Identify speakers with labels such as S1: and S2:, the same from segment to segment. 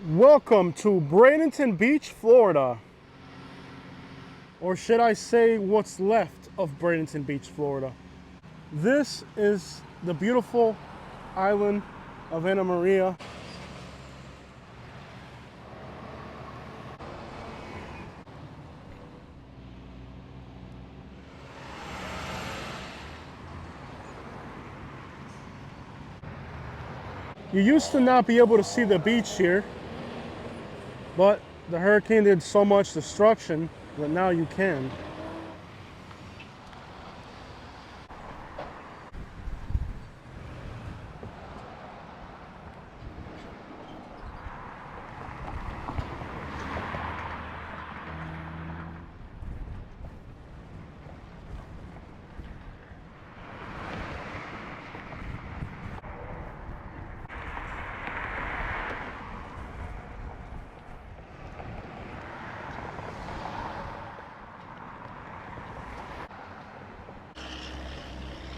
S1: Welcome to Bradenton Beach, Florida. Or should I say what's left of Bradenton Beach, Florida. This is the beautiful island of Anna Maria. You used to not be able to see the beach here, but the hurricane did so much destruction that now you can.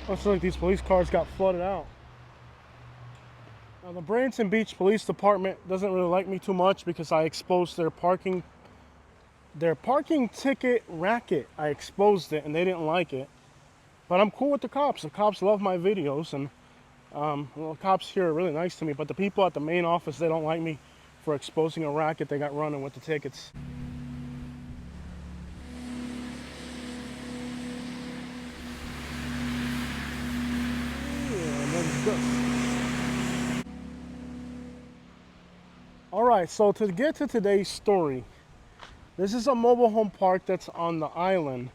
S1: Looks like these police cars got flooded out. Now the Bradenton Beach Police Department doesn't really like me too much because I exposed their parking ticket racket. I exposed it and they didn't like it. But I'm cool with the cops. The cops love my videos, and well, the cops here are really nice to me. But the people at the main office, they don't like me for exposing a racket they got running with the tickets. Yeah, let's go. All right, so to get to today's story, this is a mobile home park that's on the island.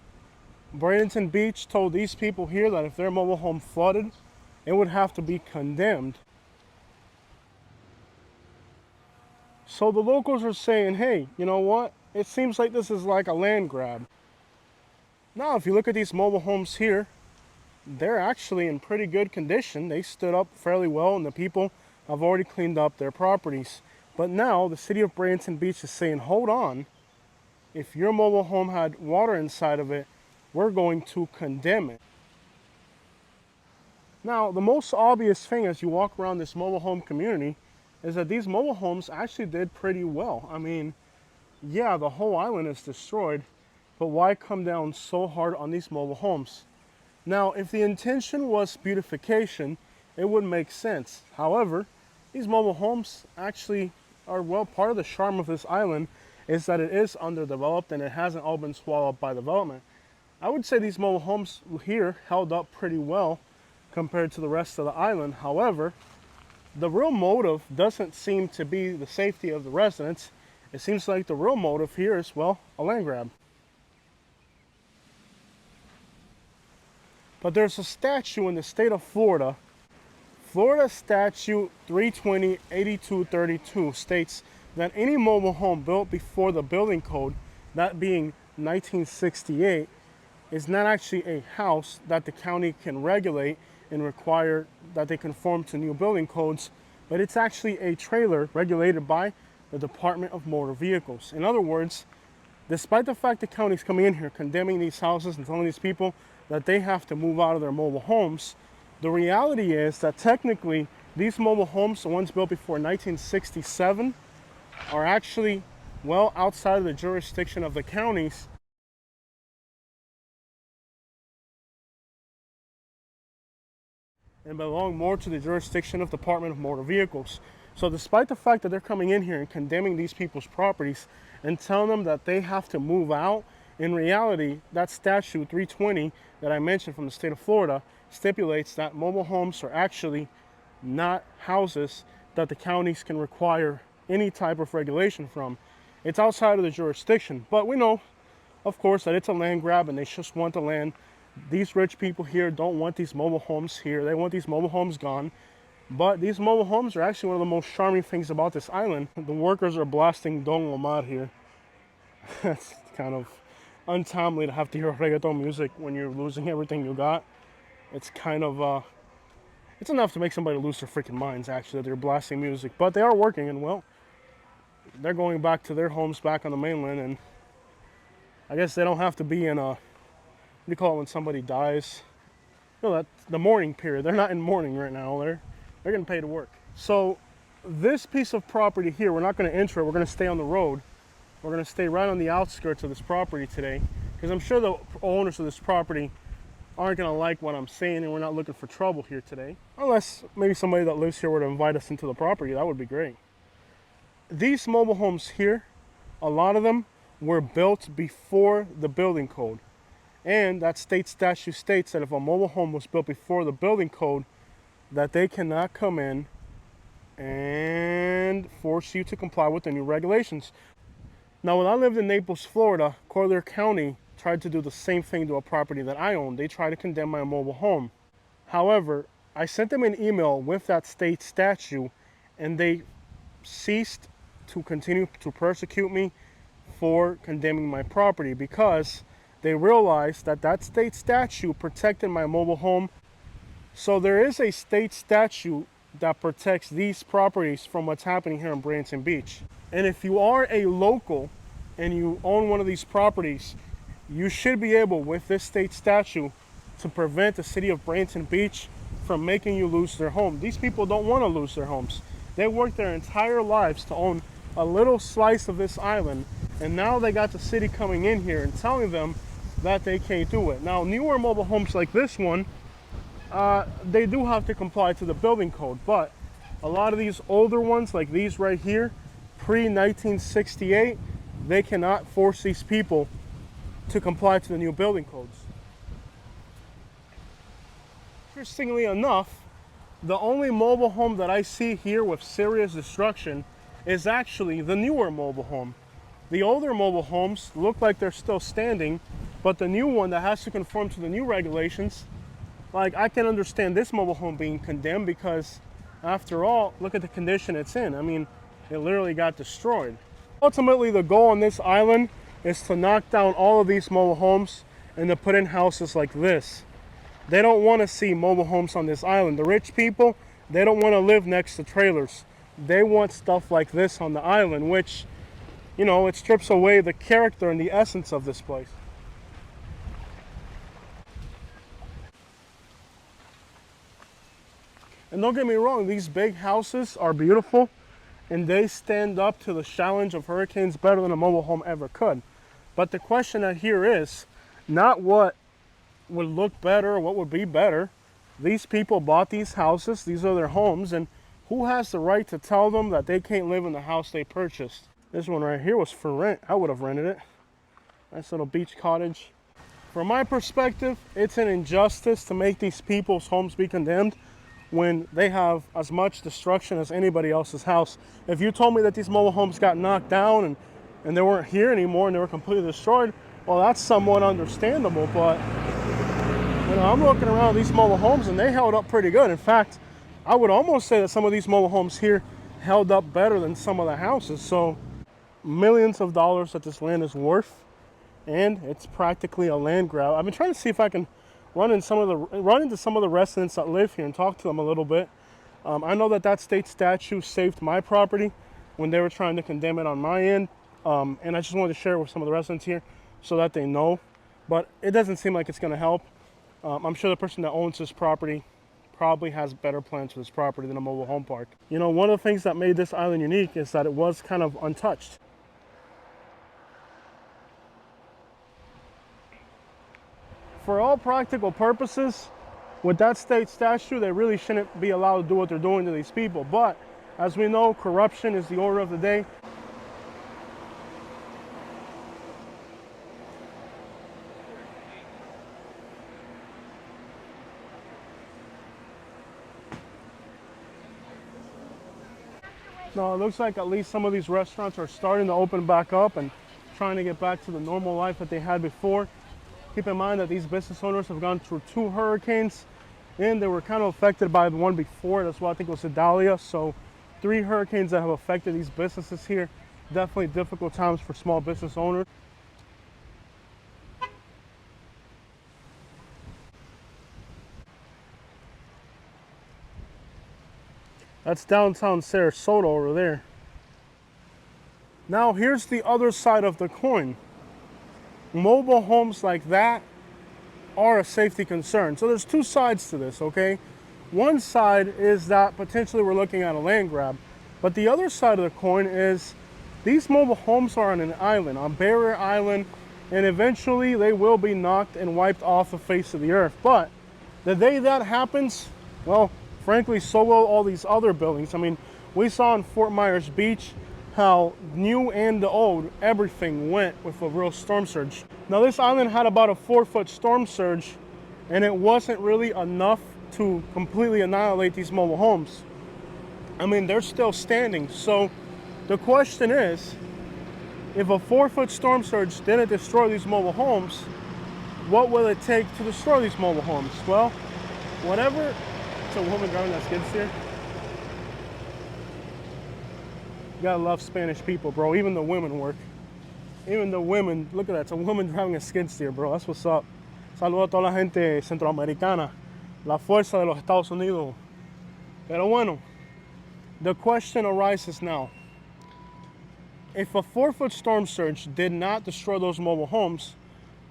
S1: Bradenton Beach told these people here that if their mobile home flooded, it would have to be condemned. So the locals are saying, hey, you know what? It seems like this is like a land grab. Now, if you look at these mobile homes here, they're actually in pretty good condition. They stood up fairly well, and the people have already cleaned up their properties. But now the city of Bradenton Beach is saying, hold on, if your mobile home had water inside of it, we're going to condemn it. Now, the most obvious thing as you walk around this mobile home community is that these mobile homes actually did pretty well. I mean, yeah, the whole island is destroyed, but why come down so hard on these mobile homes? Now, if the intention was beautification, it would make sense. However, these mobile homes actually are, well, part of the charm of this island is that it is underdeveloped and it hasn't all been swallowed up by development. I would say these mobile homes here held up pretty well compared to the rest of the island. However, the real motive doesn't seem to be the safety of the residents. It seems like the real motive here is, well, a land grab. But there's a statute in the state of Florida. Florida Statute 320-8232 states that any mobile home built before the building code, that being 1968, is not actually a house that the county can regulate and require that they conform to new building codes, but it's actually a trailer regulated by the Department of Motor Vehicles. In other words, despite the fact the county's coming in here condemning these houses and telling these people that they have to move out of their mobile homes, the reality is that technically these mobile homes, the ones built before 1967, are actually well outside of the jurisdiction of the counties and belong more to the jurisdiction of the Department of Motor Vehicles. So despite the fact that they're coming in here and condemning these people's properties and telling them that they have to move out, in reality, that statute 320 that I mentioned from the state of Florida stipulates that mobile homes are actually not houses that the counties can require any type of regulation from. It's outside of the jurisdiction, but we know, of course, that it's a land grab and they just want the land. These rich people here don't want these mobile homes here. They want these mobile homes gone. But these mobile homes are actually one of the most charming things about this island. The workers are blasting Don Omar here. That's kind of untimely to have to hear reggaeton music when you're losing everything you got. It's kind of, it's enough to make somebody lose their freaking minds, actually, that they're blasting music. But they are working, and well, they're going back to their homes back on the mainland, and I guess they don't have to be in a, what do you call it when somebody dies? You know, that the mourning period. They're not in mourning right now. They're getting paid to work. So this piece of property here, we're not going to enter it. We're going to stay on the road. We're going to stay right on the outskirts of this property today, because I'm sure the owners of this property aren't going to like what I'm saying, and we're not looking for trouble here today. Unless maybe somebody that lives here were to invite us into the property. That would be great. These mobile homes here, a lot of them were built before the building code. And that state statute states that if a mobile home was built before the building code, that they cannot come in and force you to comply with the new regulations. Now, when I lived in Naples, Florida, Collier County tried to do the same thing to a property that I owned. They tried to condemn my mobile home. However, I sent them an email with that state statute, and they ceased to continue to persecute me for condemning my property, because they realized that that state statute protected my mobile home. So there is a state statute that protects these properties from what's happening here in Bradenton Beach. And if you are a local and you own one of these properties, you should be able, with this state statute, to prevent the city of Bradenton Beach from making you lose their home. These people don't want to lose their homes. They worked their entire lives to own a little slice of this island, and now they got the city coming in here and telling them that they can't do it. Now, newer mobile homes like this one, they do have to comply to the building code, but a lot of these older ones, like these right here, pre-1968, they cannot force these people to comply to the new building codes. Interestingly enough, the only mobile home that I see here with serious destruction is actually the newer mobile home. The older mobile homes look like they're still standing, but the new one that has to conform to the new regulations, like, I can understand this mobile home being condemned, because after all, look at the condition it's in. I mean, it literally got destroyed. Ultimately, the goal on this island is to knock down all of these mobile homes and to put in houses like this. They don't want to see mobile homes on this island. The rich people, they don't want to live next to trailers. They want stuff like this on the island, which, you know, it strips away the character and the essence of this place. And don't get me wrong, these big houses are beautiful, and they stand up to the challenge of hurricanes better than a mobile home ever could. But the question out here is not what would look better or what would be better. These people bought these houses, these are their homes, and who has the right to tell them that they can't live in the house they purchased? This one right here was for rent. I would have rented it. Nice little beach cottage. From my perspective, it's an injustice to make these people's homes be condemned when they have as much destruction as anybody else's house. If you told me that these mobile homes got knocked down and they weren't here anymore and they were completely destroyed, well, that's somewhat understandable. But, you know, I'm looking around these mobile homes and they held up pretty good. In fact, I would almost say that some of these mobile homes here held up better than some of the houses. So millions of dollars that this land is worth, and it's practically a land grab. I've been trying to see if I can run into some of the residents that live here and talk to them a little bit. I know that state statute saved my property when they were trying to condemn it on my end, and I just wanted to share it with some of the residents here so that they know. But it doesn't seem like it's going to help. I'm sure the person that owns this property probably has better plans for this property than a mobile home park. You know, one of the things that made this island unique is that it was kind of untouched. For all practical purposes, with that state statute, they really shouldn't be allowed to do what they're doing to these people. But as we know, corruption is the order of the day. Now, it looks like at least some of these restaurants are starting to open back up and trying to get back to the normal life that they had before. Keep in mind that these business owners have gone through 2 hurricanes, and they were kind of affected by the one before. That's why I think it was Idalia. So 3 hurricanes that have affected these businesses here. Definitely difficult times for small business owners. That's downtown Sarasota over there. Now here's the other side of the coin. Mobile homes like that are a safety concern. So there's 2 sides to this, okay? One side is that potentially we're looking at a land grab. But the other side of the coin is these mobile homes are on an island, on Barrier Island, and eventually they will be knocked and wiped off the face of the earth. But the day that happens, well, frankly, so will all these other buildings. I mean, we saw in Fort Myers Beach how new and the old, everything went with a real storm surge. Now this island had about a 4-foot storm surge, and it wasn't really enough to completely annihilate these mobile homes. I mean, they're still standing. So the question is, if a 4-foot storm surge didn't destroy these mobile homes, what will it take to destroy these mobile homes? Well, whatever. It's a woman driving that skid steer. You gotta love Spanish people, bro. Even the women work. Even the women, look at that. It's a woman driving a skid steer, bro. That's what's up. Saludo a toda la gente centroamericana. La fuerza de los Estados Unidos. Pero bueno, the question arises now. If a 4-foot storm surge did not destroy those mobile homes,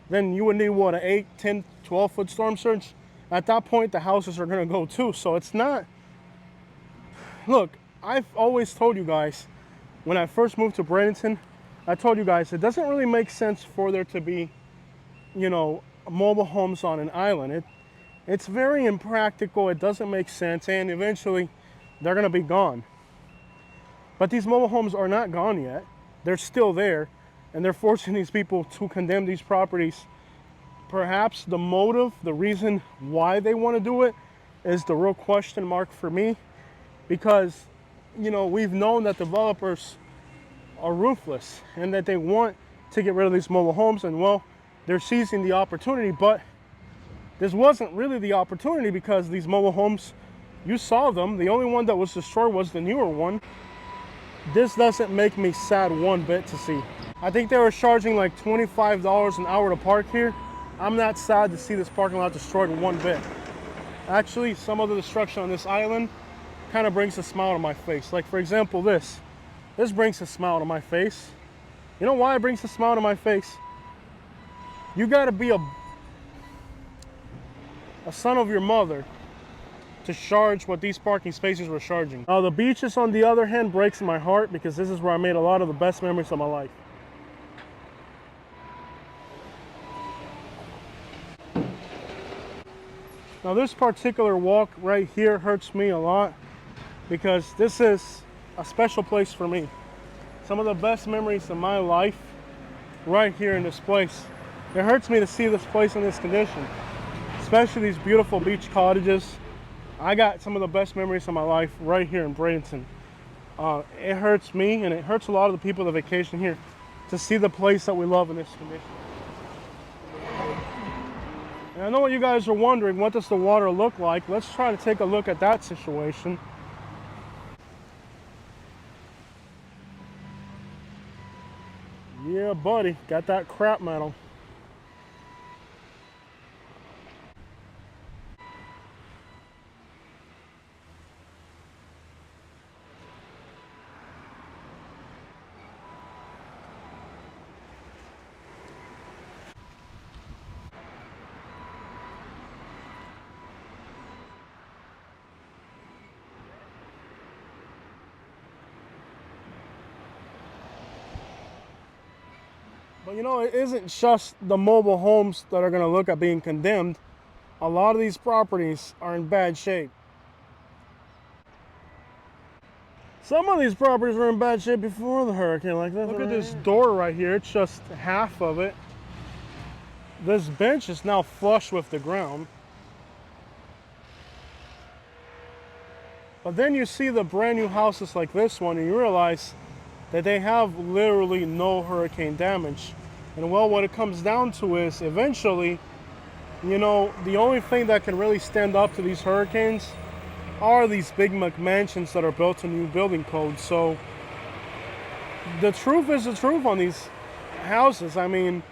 S1: then you would need, what, an 8, 10, 12-foot storm surge? At that point, the houses are going to go too. So it's not... Look, I've always told you guys, when I first moved to Bradenton, I told you guys, it doesn't really make sense for there to be, you know, mobile homes on an island. It's very impractical. It doesn't make sense. And eventually, they're going to be gone. But these mobile homes are not gone yet. They're still there, and they're forcing these people to condemn these properties. Perhaps the motive, the reason why they want to do it is the real question mark for me, because, you know, we've known that developers are ruthless and that they want to get rid of these mobile homes, and well, they're seizing the opportunity. But this wasn't really the opportunity, because these mobile homes, you saw them. The only one that was destroyed was the newer one. This doesn't make me sad one bit to see. I think they were charging like $25 an hour to park here. I'm not sad to see this parking lot destroyed one bit. Actually, some of the destruction on this island kind of brings a smile to my face. Like, for example, this brings a smile to my face. You know why it brings a smile to my face? You gotta be a son of your mother to charge what these parking spaces were charging. Now the beaches, on the other hand, breaks my heart, because this is where I made a lot of the best memories of my life. Now this particular walk right here hurts me a lot, because this is a special place for me. Some of the best memories of my life right here in this place. It hurts me to see this place in this condition, especially these beautiful beach cottages. I got some of the best memories of my life right here in Bradenton. It hurts me, and it hurts a lot of the people that vacation here, to see the place that we love in this condition. And I know what you guys are wondering, what does the water look like? Let's try to take a look at that situation. Yeah, buddy, got that crap metal. But you know, it isn't just the mobile homes that are going to look at being condemned. A lot of these properties are in bad shape. Some of these properties were in bad shape before the hurricane. Like this. Look at this door right here. It's just half of it. This bench is now flush with the ground. But then you see the brand new houses like this one, and you realize that they have literally no hurricane damage. And well, what it comes down to is, eventually, you know, the only thing that can really stand up to these hurricanes are these big McMansions that are built to new building codes. So the truth is the truth on these houses. I mean,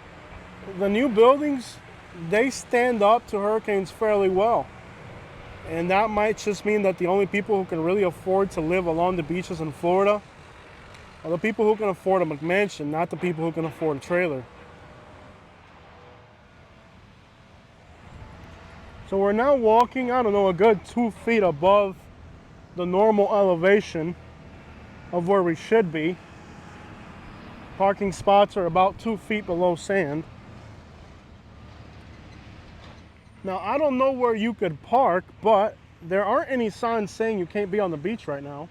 S1: the new buildings, they stand up to hurricanes fairly well. And that might just mean that the only people who can really afford to live along the beaches in Florida are the people who can afford a McMansion, not the people who can afford a trailer. So we're now walking, I don't know, a good 2 feet above the normal elevation. of where we should be. Parking spots are about 2 feet below sand. Now, I don't know where you could park, but there aren't any signs saying you can't be on the beach right now.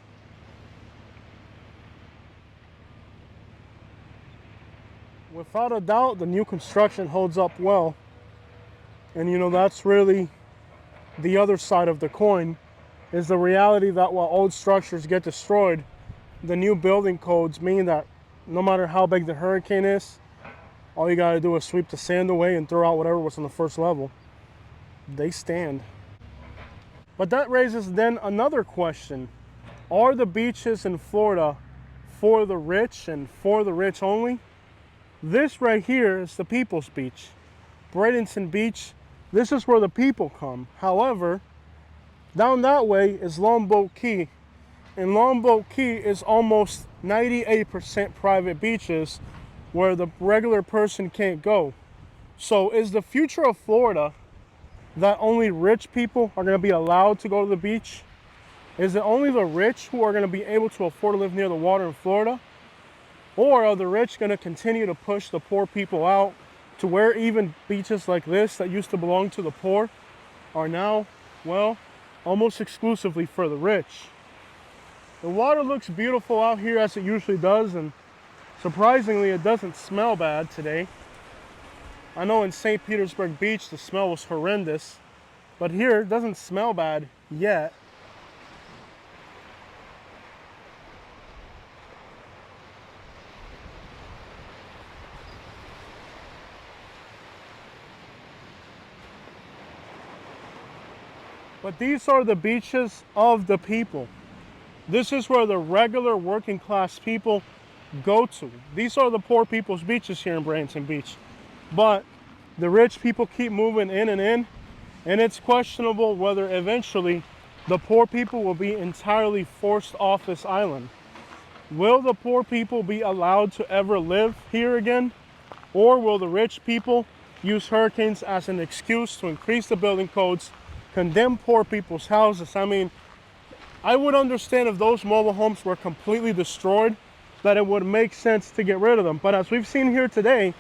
S1: Without a doubt, the new construction holds up well. And you know, that's really the other side of the coin, is the reality that while old structures get destroyed, the new building codes mean that no matter how big the hurricane is, all you gotta do is sweep the sand away and throw out whatever was on the first level. They stand. But that raises then another question. Are the beaches in Florida for the rich and for the rich only? This right here is the people's beach. Bradenton Beach, this is where the people come. However, down that way is Longboat Key. And Longboat Key is almost 98% private beaches where the regular person can't go. So is the future of Florida that only rich people are going to be allowed to go to the beach? Is it only the rich who are going to be able to afford to live near the water in Florida? Or are the rich going to continue to push the poor people out to where even beaches like this that used to belong to the poor are now, well, almost exclusively for the rich? The water looks beautiful out here as it usually does, and surprisingly it doesn't smell bad today. I know in St. Petersburg Beach the smell was horrendous, but here it doesn't smell bad yet. But these are the beaches of the people. This is where the regular working class people go to. These are the poor people's beaches here in Bradenton Beach. But the rich people keep moving in, and it's questionable whether eventually the poor people will be entirely forced off this island. Will the poor people be allowed to ever live here again? Or will the rich people use hurricanes as an excuse to increase the building codes, condemn poor people's houses? I mean, I would understand if those mobile homes were completely destroyed, that it would make sense to get rid of them. But as we've seen here today,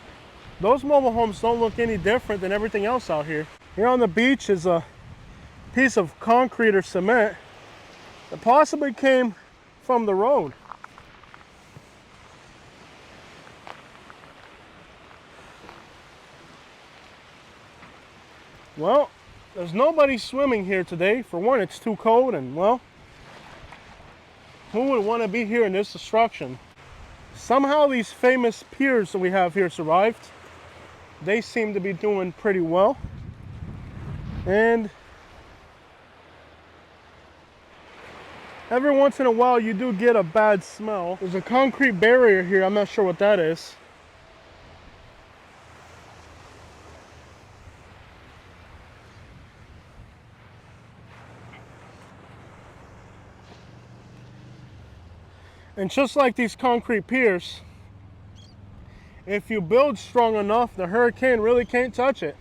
S1: those mobile homes don't look any different than everything else out here. Here on the beach is a piece of concrete or cement that possibly came from the road. Well, there's nobody swimming here today. For one, it's too cold, and well, who would want to be here in this destruction? Somehow these famous piers that we have here survived. They seem to be doing pretty well. And every once in a while you do get a bad smell. There's a concrete barrier here. I'm not sure what that is. And just like these concrete piers, if you build strong enough, the hurricane really can't touch it.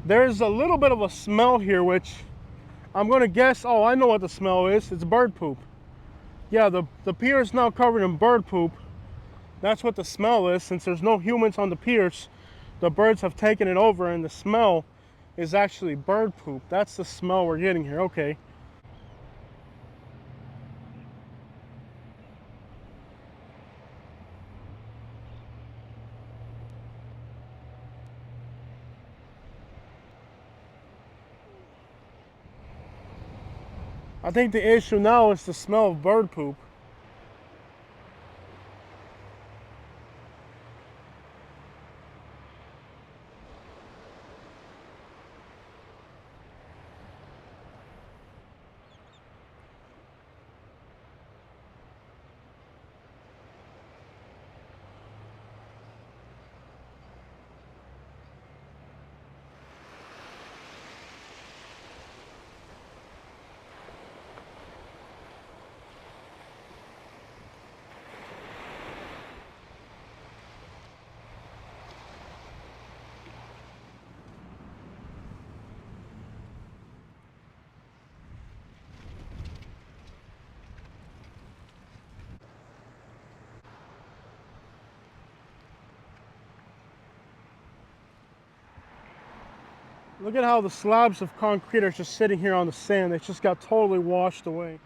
S1: There's a little bit of a smell here, which I'm going to guess, oh, I know what the smell is. It's bird poop. Yeah, the pier is now covered in bird poop. That's what the smell is. Since there's no humans on the piers, the birds have taken it over, and the smell is actually bird poop. That's the smell we're getting here. Okay. I think the issue now is the smell of bird poop. Look at how the slabs of concrete are just sitting here on the sand. They just got totally washed away.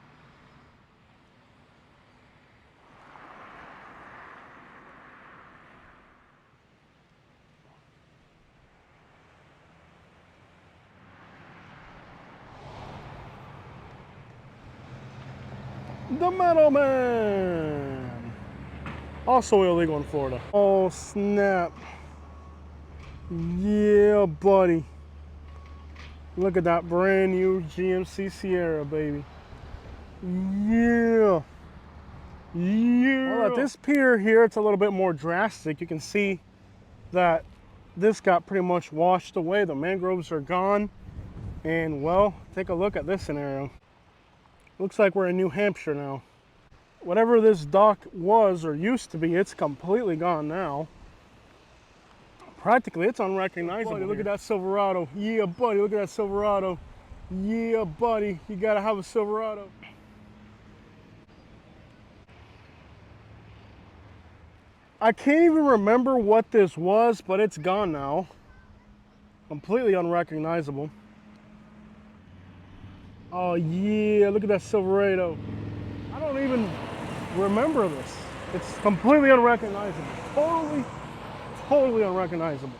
S1: The Metal Man! Also illegal in Florida. Oh snap. Yeah, buddy. Look at that brand new GMC Sierra, baby. Yeah. Yeah. Well, at this pier here, it's a little bit more drastic. You can see that this got pretty much washed away. The mangroves are gone. And well, take a look at this scenario. Looks like we're in New Hampshire now. Whatever this dock was or used to be, it's completely gone now. Practically, it's unrecognizable. Buddy, look at that Silverado. Yeah, buddy, look at that Silverado. Yeah, buddy, you gotta have a Silverado. I can't even remember what this was, but it's gone now. Completely unrecognizable. Oh yeah, look at that Silverado. I don't even remember this. It's completely unrecognizable. Totally unrecognizable.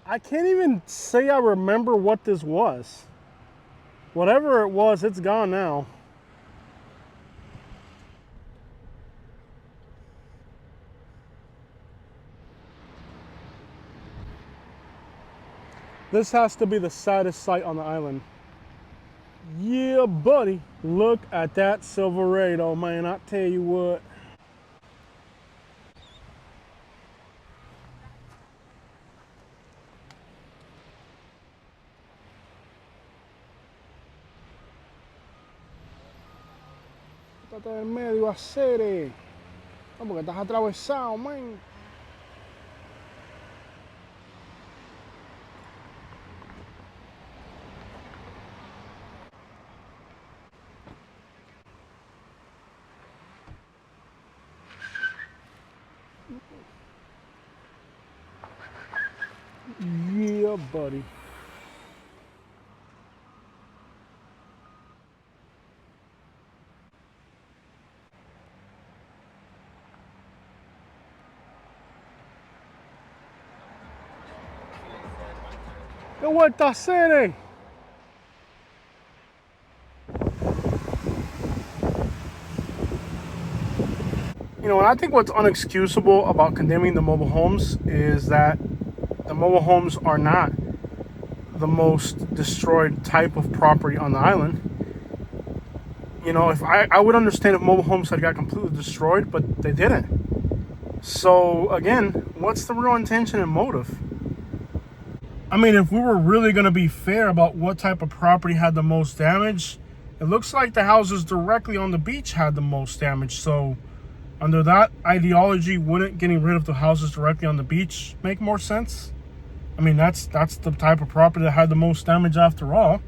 S1: I can't even say I remember what this was. Whatever it was, it's gone now. This has to be the saddest sight on the island. Yeah, buddy. Look at that Silverado, man. I tell you what. Estate en medio, hacer. No, porque estás atravesado, man. Yeah, buddy. ¿Qué vuelta a hacer? You know, and I think what's unexcusable about condemning the mobile homes is that the mobile homes are not the most destroyed type of property on the island. You know, if I would understand if mobile homes had got completely destroyed, but they didn't. So again, what's the real intention and motive? I mean, if we were really going to be fair about what type of property had the most damage, it looks like the houses directly on the beach had the most damage. So under that ideology, wouldn't getting rid of the houses directly on the beach make more sense? I mean, that's the type of property that had the most damage after all.